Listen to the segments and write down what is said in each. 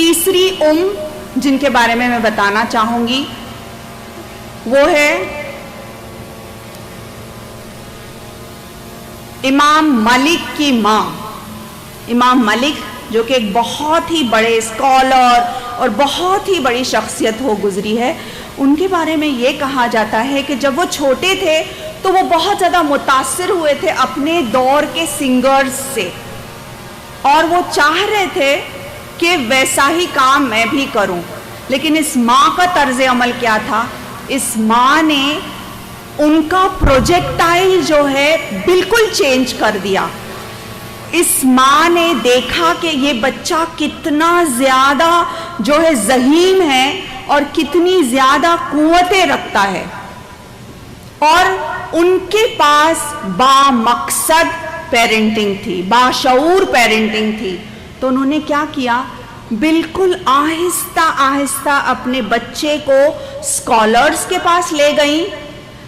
تیسری جن کے بارے میں بتانا چاہوں گی وہ ہے امام ملک کی ماں. امام ملک جو کہ ایک بہت ہی بڑے اسکالر اور بہت ہی بڑی شخصیت ہو گزری ہے، ان کے بارے میں یہ کہا جاتا ہے کہ جب وہ چھوٹے تھے تو وہ بہت زیادہ متاثر ہوئے تھے اپنے دور کے سنگرز سے، اور وہ چاہ رہے تھے کہ ویسا ہی کام میں بھی کروں. لیکن اس ماں کا طرز عمل کیا تھا؟ اس ماں نے ان کا پروجیکٹائل جو ہے بالکل چینج کر دیا. اس ماں نے دیکھا کہ یہ بچہ کتنا زیادہ جو ہے ذہین ہے اور کتنی زیادہ قوتیں رکھتا ہے، اور ان کے پاس با مقصد پیرنٹنگ تھی، باشعور پیرنٹنگ تھی. تو انہوں نے کیا کیا؟ بالکل آہستہ آہستہ اپنے بچے کو اسکالرز کے پاس لے گئیں،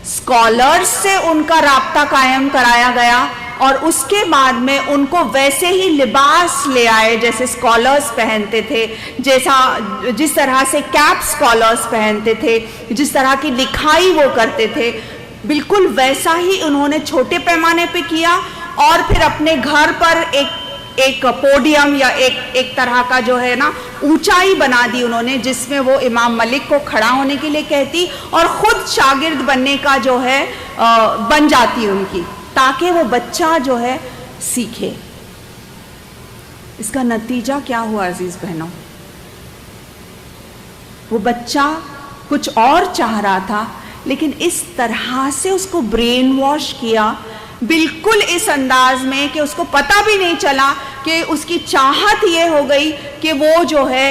اسکالرز سے ان کا رابطہ قائم کرایا گیا، اور اس کے بعد میں ان کو ویسے ہی لباس لے آئے جیسے اسکالرز پہنتے تھے، جس طرح سے کیپ اسکالرز پہنتے تھے، جس طرح کی لکھائی وہ کرتے تھے، بالکل ویسا ہی انہوں نے چھوٹے پیمانے پہ کیا. اور پھر اپنے گھر پر ایک پوڈیم یا ایک طرح کا جو ہے نا اونچائی بنا دی انہوں نے، جس میں وہ امام ملک کو کھڑا ہونے کے لیے کہتی اور خود شاگرد بننے کا جو ہے بن جاتی ان کی، تاکہ وہ بچہ جو ہے سیکھے. اس کا نتیجہ کیا ہوا عزیز بہنوں؟ وہ بچہ کچھ اور چاہ رہا تھا، لیکن اس طرح سے اس کو برین واش کیا، بالکل اس انداز میں کہ اس کو پتہ بھی نہیں چلا کہ اس کی چاہت یہ ہو گئی کہ وہ جو ہے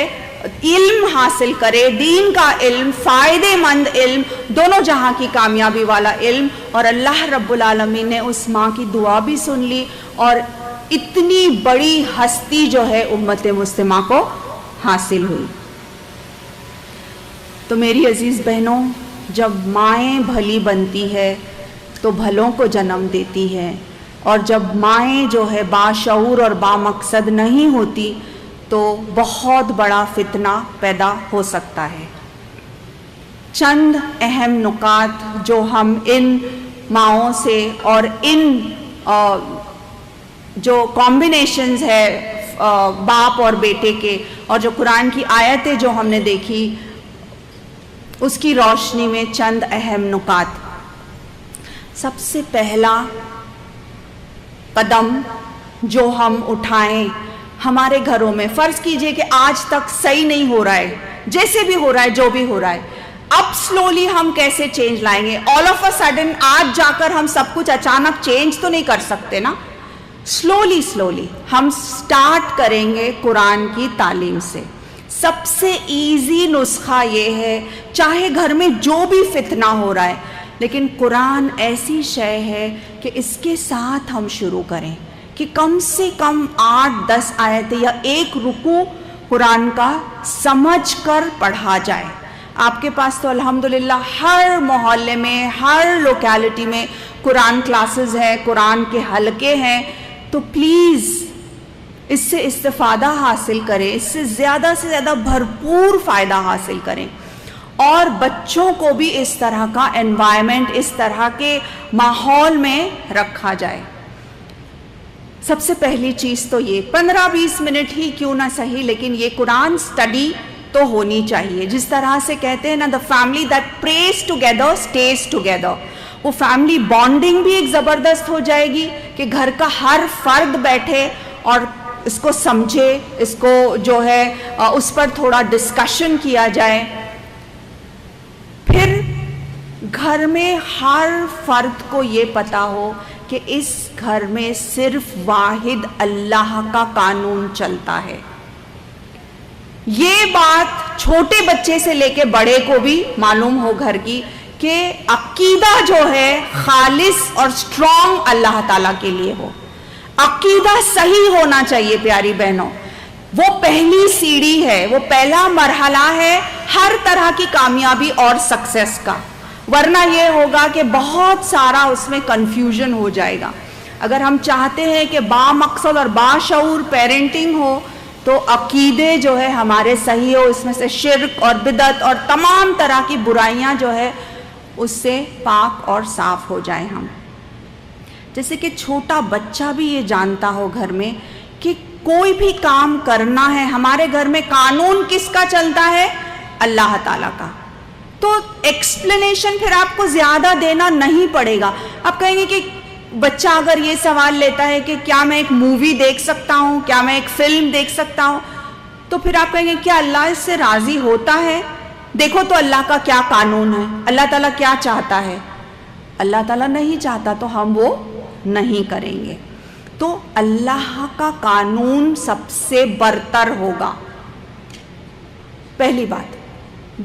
علم حاصل کرے، دین کا علم، فائدے مند علم، دونوں جہاں کی کامیابی والا علم. اور اللہ رب العالمین نے اس ماں کی دعا بھی سن لی، اور اتنی بڑی ہستی جو ہے امت مسلمہ کو حاصل ہوئی. تو میری عزیز بہنوں، جب مائیں بھلی بنتی ہے تو بھلوں کو جنم دیتی ہے، اور جب مائیں جو ہے باشعور اور بامقصد نہیں ہوتی تو بہت بڑا فتنہ پیدا ہو سکتا ہے. چند اہم نکات جو ہم ان ماؤں سے اور ان جو کمبینیشنز ہے باپ اور بیٹے کے، اور جو قرآن کی آیتیں جو ہم نے دیکھی، اس کی روشنی میں چند اہم نکات. سب سے پہلا قدم جو ہم اٹھائیں ہمارے گھروں میں، فرض کیجئے کہ آج تک صحیح نہیں ہو رہا ہے، جیسے بھی ہو رہا ہے، جو بھی ہو رہا ہے، اب سلولی ہم کیسے چینج لائیں گے؟ آل آف اے سڈن آج جا کر ہم سب کچھ اچانک چینج تو نہیں کر سکتے نا. سلولی ہم سٹارٹ کریں گے قرآن کی تعلیم سے. سب سے ایزی نسخہ یہ ہے، چاہے گھر میں جو بھی فتنہ ہو رہا ہے، لیکن قرآن ایسی شے ہے کہ اس کے ساتھ ہم شروع کریں کہ کم سے کم 8-10 آیتیں یا ایک رکوع قرآن کا سمجھ کر پڑھا جائے. آپ کے پاس تو الحمدللہ ہر محلے میں، ہر لوکیلٹی میں قرآن کلاسز ہیں، قرآن کے حلقے ہیں، تو پلیز اس سے استفادہ حاصل کریں، اس سے زیادہ بھرپور فائدہ حاصل کریں، اور بچوں کو بھی اس طرح کا انوائرمنٹ، اس طرح کے ماحول میں رکھا جائے. سب سے پہلی چیز تو یہ 15-20 منٹ ہی کیوں نہ صحیح، لیکن یہ قرآن سٹڈی تو ہونی چاہیے. جس طرح سے کہتے ہیں نا، the family that prays together stays together. وہ فیملی بانڈنگ بھی ایک زبردست ہو جائے گی کہ گھر کا ہر فرد بیٹھے اور اس کو سمجھے، اس کو جو ہے اس پر تھوڑا ڈسکشن کیا جائے. پھر گھر میں ہر فرد کو یہ پتا ہو کہ اس گھر میں صرف واحد اللہ کا قانون چلتا ہے. یہ بات چھوٹے بچے سے لے کے بڑے کو بھی معلوم ہو گھر کی، کہ عقیدہ جو ہے خالص اور سٹرونگ اللہ تعالیٰ کے لیے ہو. عقیدہ صحیح ہونا چاہیے پیاری بہنوں. وہ پہلی سیڑھی ہے، وہ پہلا مرحلہ ہے ہر طرح کی کامیابی اور سکسیس کا. ورنہ یہ ہوگا کہ بہت سارا اس میں کنفیوژن ہو جائے گا. اگر ہم چاہتے ہیں کہ با مقصد اور باشعور پیرنٹنگ ہو، تو عقیدے جو ہے ہمارے صحیح ہو, اس میں سے شرک اور بدعت اور تمام طرح کی برائیاں جو ہے اس سے پاک اور صاف ہو جائیں ہم. جیسے کہ چھوٹا بچہ بھی یہ جانتا ہو گھر میں کہ کوئی بھی کام کرنا ہے, ہمارے گھر میں قانون کس کا چلتا ہے؟ اللہ تعالیٰ کا. تو ایکسپلینیشن پھر آپ کو زیادہ دینا نہیں پڑے گا. آپ کہیں گے کہ بچہ اگر یہ سوال لیتا ہے کہ کیا میں ایک مووی دیکھ سکتا ہوں, کیا میں ایک فلم دیکھ سکتا ہوں, تو پھر آپ کہیں گے کیا اللہ اس سے راضی ہوتا ہے؟ دیکھو تو اللہ کا کیا قانون ہے, اللہ تعالیٰ کیا چاہتا ہے. اللہ تعالیٰ نہیں چاہتا تو ہم وہ نہیں کریں گے. تو اللہ کا قانون سب سے برتر ہوگا, پہلی بات.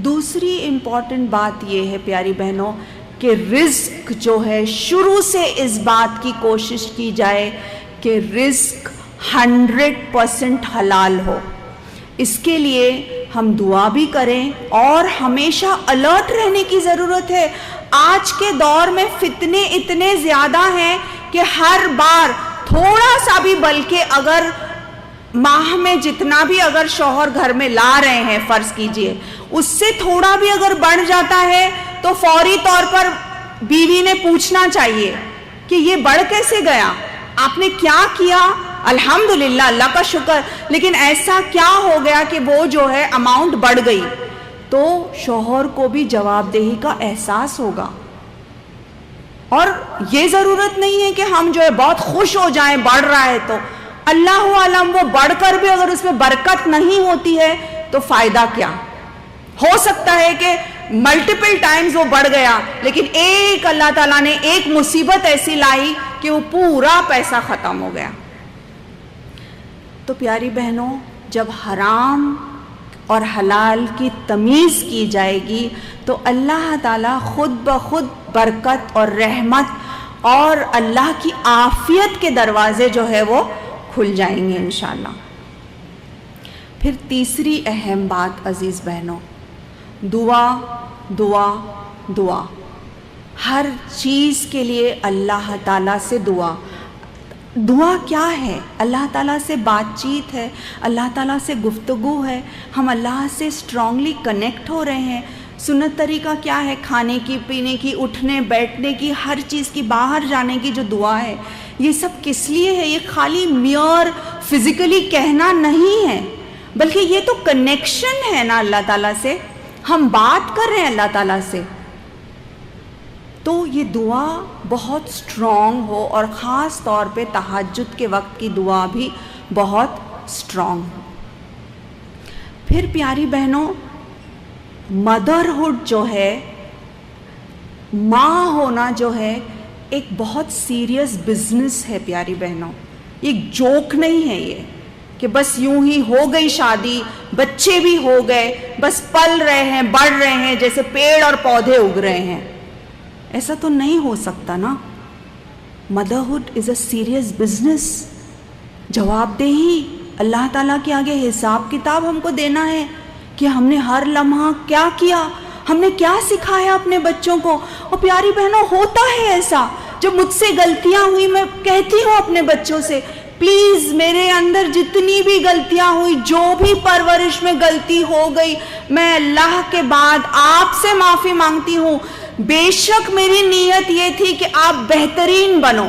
دوسری امپورٹنٹ بات یہ ہے پیاری بہنوں کہ رزق جو ہے شروع سے اس بات کی کوشش کی جائے کہ رزق 100% حلال ہو. اس کے لیے ہم دعا بھی کریں اور ہمیشہ الرٹ رہنے کی ضرورت ہے. آج کے دور میں فتنے اتنے زیادہ ہیں کہ ہر بار تھوڑا سا بھی, بلکہ اگر ماہ میں جتنا بھی اگر شوہر گھر میں لا رہے ہیں فرض کیجئے, اس سے تھوڑا بھی اگر بڑھ جاتا ہے تو فوری طور پر بیوی نے پوچھنا چاہیے کہ یہ بڑھ کیسے گیا, آپ نے کیا کیا؟ الحمدللہ, اللہ کا شکر, لیکن ایسا کیا ہو گیا کہ وہ جو ہے اماؤنٹ بڑھ گئی؟ تو شوہر کو بھی جواب دہی کا احساس ہوگا. اور یہ ضرورت نہیں ہے کہ ہم جو ہے بہت خوش ہو جائیں بڑھ رہا ہے تو. اللہ عالم وہ بڑھ کر بھی اگر اس میں برکت نہیں ہوتی ہے تو فائدہ کیا؟ ہو سکتا ہے کہ ملٹیپل ٹائمز وہ بڑھ گیا, لیکن ایک اللہ تعالیٰ نے ایک مصیبت ایسی لائی کہ وہ پورا پیسہ ختم ہو گیا. تو پیاری بہنوں, جب حرام اور حلال کی تمیز کی جائے گی تو اللہ تعالیٰ خود بخود برکت اور رحمت اور اللہ کی عافیت کے دروازے جو ہے وہ کھل جائیں گے انشاءاللہ. پھر تیسری اہم بات عزیز بہنوں, دعا دعا دعا. ہر چیز کے لیے اللہ تعالیٰ سے دعا. دعا کیا ہے؟ اللہ تعالیٰ سے بات چیت ہے, اللہ تعالیٰ سے گفتگو ہے, ہم اللہ سے اسٹرانگلی کنیکٹ ہو رہے ہیں. سنت طریقہ کیا ہے؟ کھانے کی, پینے کی, اٹھنے بیٹھنے کی, ہر چیز کی, باہر جانے کی جو دعا ہے, یہ سب کس لیے ہے؟ یہ خالی میئر فزیکلی کہنا نہیں ہے, بلکہ یہ تو کنیکشن ہے نا اللہ تعالیٰ سے. ہم بات کر رہے ہیں اللہ تعالیٰ سے. تو یہ دعا بہت اسٹرانگ ہو, اور خاص طور پہ تہجد کے وقت کی دعا بھی بہت اسٹرانگ ہو. پھر پیاری بہنوں, مدرہڈ جو ہے, ماں ہونا جو ہے, ایک بہت سیریس بزنس ہے پیاری بہنوں. ایک جوک نہیں ہے یہ کہ بس یوں ہی ہو گئی شادی, بچے بھی ہو گئے, بس پل رہے ہیں, بڑھ رہے ہیں, جیسے پیڑ اور پودے اگ رہے ہیں. ایسا تو نہیں ہو سکتا نا. Motherhood is a serious business. جواب دہی, اللہ تعالیٰ کے آگے حساب کتاب ہم کو دینا ہے کہ ہم نے ہر لمحہ کیا کیا, ہم نے کیا سکھایا اپنے بچوں کو. اور پیاری بہنوں, ہوتا ہے ایسا, جب مجھ سے غلطیاں ہوئی میں کہتی ہوں اپنے بچوں سے, پلیز میرے اندر جتنی بھی غلطیاں ہوئی, جو بھی پرورش میں غلطی ہو گئی, میں اللہ کے بعد آپ سے معافی مانگتی ہوں. بے شک میری نیت یہ تھی کہ آپ بہترین بنو,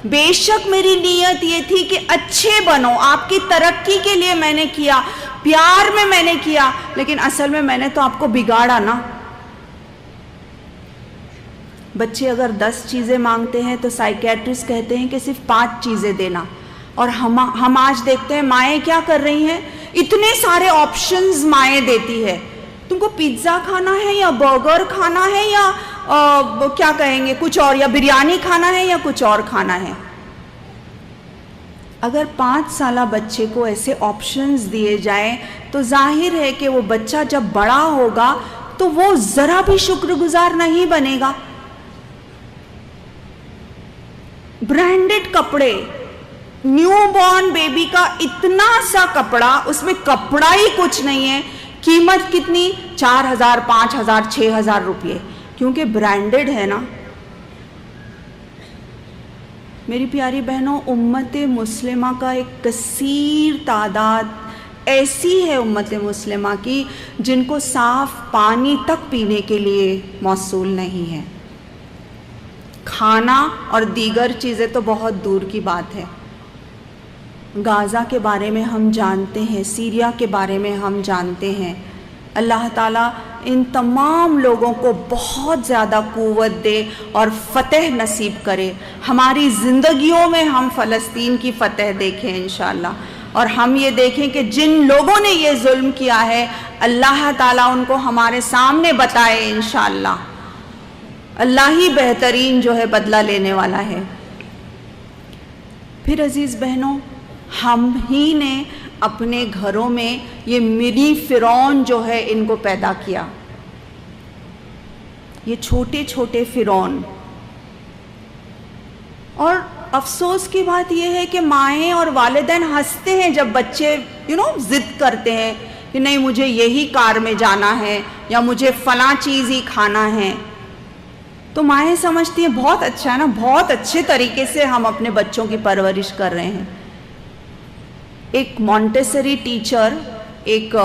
بے شک میری نیت یہ تھی کہ اچھے بنو, آپ کی ترقی کے لیے میں نے کیا, پیار میں نے کیا, لیکن اصل میں نے تو آپ کو بگاڑا نا. بچے اگر 10 چیزیں مانگتے ہیں تو سائیکیٹرسٹ کہتے ہیں کہ صرف 5 چیزیں دینا, اور ہم آج دیکھتے ہیں مائیں کیا کر رہی ہیں, اتنے سارے آپشنز مائیں دیتی ہے. تم کو پیزا کھانا ہے یا برگر کھانا ہے یا کیا کہیں گے کچھ اور, یا بریانی کھانا ہے یا کچھ اور کھانا ہے. اگر 5 سالہ بچے کو ایسے آپشنز دیے جائیں تو ظاہر ہے کہ وہ بچہ جب بڑا ہوگا تو وہ ذرا بھی شکر گزار نہیں بنے گا. برانڈڈ کپڑے, نیو بورن بیبی کا اتنا سا کپڑا, اس میں کپڑا ہی کچھ نہیں ہے, قیمت کتنی؟ 4,000 5,000 6,000 روپے, کیونکہ برانڈڈ ہے نا. میری پیاری بہنوں, امت مسلمہ کا ایک کثیر تعداد ایسی ہے امت مسلمہ کی جن کو صاف پانی تک پینے کے لیے موصول نہیں ہے. کھانا اور دیگر چیزیں تو بہت دور کی بات ہے. غازہ کے بارے میں ہم جانتے ہیں, سیریا کے بارے میں ہم جانتے ہیں. اللہ تعالیٰ ان تمام لوگوں کو بہت زیادہ قوت دے اور فتح نصیب کرے. ہماری زندگیوں میں ہم فلسطین کی فتح دیکھیں انشاءاللہ, اور ہم یہ دیکھیں کہ جن لوگوں نے یہ ظلم کیا ہے اللہ تعالیٰ ان کو ہمارے سامنے بتائے انشاءاللہ. اللہ ہی بہترین جو ہے بدلہ لینے والا ہے. پھر عزیز بہنوں, ہم ہی نے اپنے گھروں میں یہ منی فرعون جو ہے ان کو پیدا کیا, یہ چھوٹے چھوٹے فرعون. اور افسوس کی بات یہ ہے کہ مائیں اور والدین ہنستے ہیں جب بچے ضد کرتے ہیں کہ نہیں مجھے یہی کار میں جانا ہے یا مجھے فلاں چیز ہی کھانا ہے. تو مائیں سمجھتی ہیں بہت اچھا ہے نا, بہت اچھے طریقے سے ہم اپنے بچوں کی پرورش کر رہے ہیں. ایک مونٹیسری ٹیچر, ایک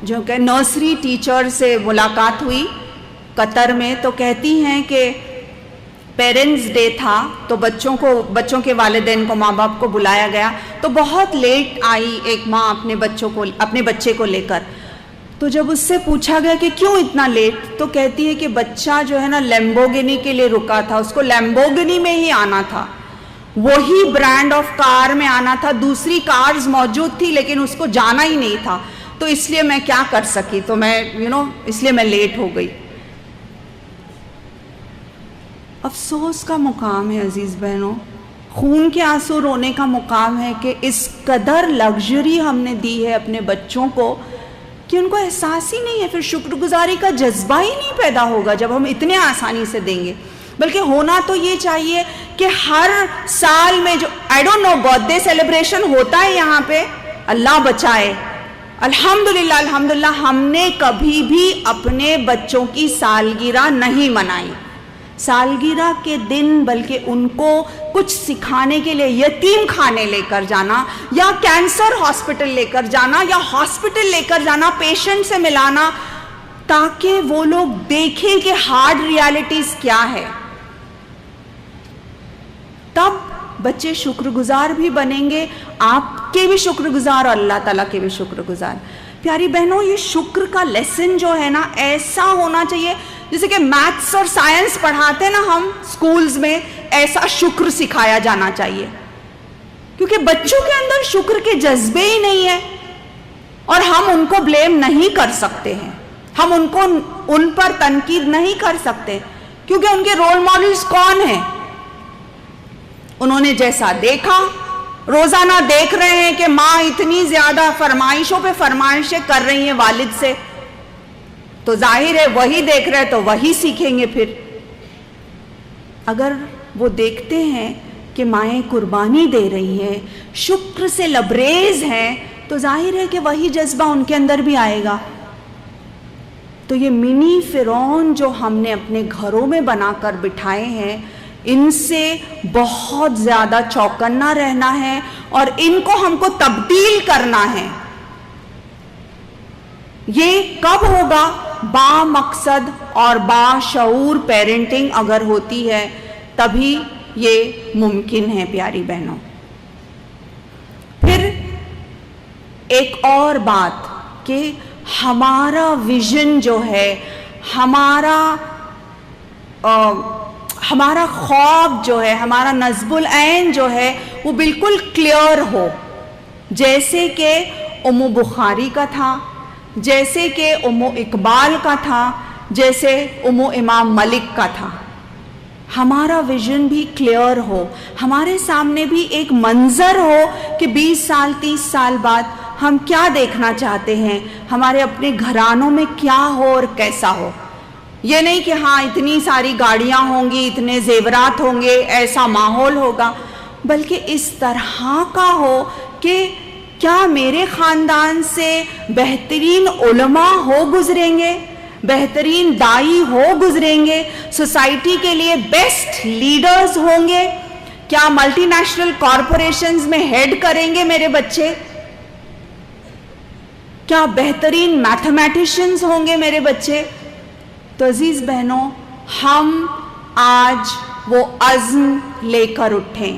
جو کہ نرسری ٹیچر سے ملاقات ہوئی قطر میں, تو کہتی ہیں کہ پیرنٹس ڈے تھا تو بچوں کے والدین کو, ماں باپ کو بلایا گیا, تو بہت لیٹ آئی ایک ماں اپنے بچے کو لے کر. تو جب اس سے پوچھا گیا کہ کیوں اتنا لیٹ, تو کہتی ہے کہ بچہ جو ہے نا لیمبورگینی کے لیے رکا تھا, اس کو لیمبورگینی میں ہی آنا تھا, وہی برانڈ آف کار میں آنا تھا, دوسری کارز موجود تھی لیکن اس کو جانا ہی نہیں تھا, تو اس لیے میں کیا کر سکی, تو میں اس لیے میں لیٹ ہو گئی. افسوس کا مقام ہے عزیز بہنوں, خون کے آنسو رونے کا مقام ہے کہ اس قدر لگژری ہم نے دی ہے اپنے بچوں کو کہ ان کو احساس ہی نہیں ہے. پھر شکر گزاری کا جذبہ ہی نہیں پیدا ہوگا جب ہم اتنے آسانی سے دیں گے. بلکہ ہونا تو یہ چاہیے کہ ہر سال میں جو برتھ ڈے سیلیبریشن ہوتا ہے یہاں پہ, اللہ بچائے, الحمدللہ ہم نے کبھی بھی اپنے بچوں کی سالگرہ نہیں منائی. سالگرہ کے دن بلکہ ان کو کچھ سکھانے کے لیے یتیم خانے لے کر جانا, یا کینسر ہاسپٹل لے کر جانا, یا ہاسپٹل لے کر جانا, پیشنٹ سے ملانا, تاکہ وہ لوگ دیکھیں کہ ہارڈ ریالٹیز کیا ہے. تب بچے شکر گزار بھی بنیں گے, آپ کے بھی شکر گزار اور اللہ تعالیٰ کے بھی شکر گزار. پیاری بہنوں, یہ شکر کا لیسن جو ہے نا ایسا ہونا چاہیے جیسے کہ میتھس اور سائنس پڑھاتے ہیں نا ہم اسکولز میں, ایسا شکر سکھایا جانا چاہیے. کیونکہ بچوں کے اندر شکر کے جذبے ہی نہیں ہیں, اور ہم ان کو بلیم نہیں کر سکتے ہیں, ہم ان پر تنقید نہیں کر سکتے, کیونکہ ان کے رول ماڈلز کون ہیں؟ انہوں نے جیسا دیکھا, روزانہ دیکھ رہے ہیں کہ ماں اتنی زیادہ فرمائشوں پہ فرمائشیں کر رہی ہیں والد سے, تو ظاہر ہے وہی دیکھ رہے تو وہی سیکھیں گے. پھر اگر وہ دیکھتے ہیں کہ مائیں قربانی دے رہی ہیں, شکر سے لبریز ہیں, تو ظاہر ہے کہ وہی جذبہ ان کے اندر بھی آئے گا. تو یہ منی فرعون جو ہم نے اپنے گھروں میں بنا کر بٹھائے ہیں, ان سے بہت زیادہ چوکنا رہنا ہے, اور ان کو ہم کو تبدیل کرنا ہے. یہ کب ہوگا؟ با مقصد اور با شعور پیرنٹنگ اگر ہوتی ہے تبھی یہ ممکن ہے پیاری بہنوں. پھر ایک اور بات کہ ہمارا ویژن جو ہے, ہمارا خواب جو ہے, ہمارا نصب العین جو ہے, وہ بالکل کلیئر ہو, جیسے کہ ام بخاری کا تھا, جیسے کہ ام اقبال کا تھا, جیسے امام ملک کا تھا. ہمارا ویژن بھی کلیئر ہو, ہمارے سامنے بھی ایک منظر ہو کہ 20 سال 30 سال بعد ہم کیا دیکھنا چاہتے ہیں, ہمارے اپنے گھرانوں میں کیا ہو اور کیسا ہو. یہ نہیں کہ ہاں اتنی ساری گاڑیاں ہوں گی, اتنے زیورات ہوں گے, ایسا ماحول ہوگا, بلکہ اس طرح کا ہو کہ کیا میرے خاندان سے بہترین علماء ہو گزریں گے, بہترین دائی ہو گزریں گے, سوسائٹی کے لیے بیسٹ لیڈرز ہوں گے, کیا ملٹی نیشنل کارپوریشنز میں ہیڈ کریں گے میرے بچے, کیا بہترین میتھمیٹیشنز ہوں گے میرے بچے؟ تو عزیز بہنوں، ہم آج وہ عزم لے کر اٹھیں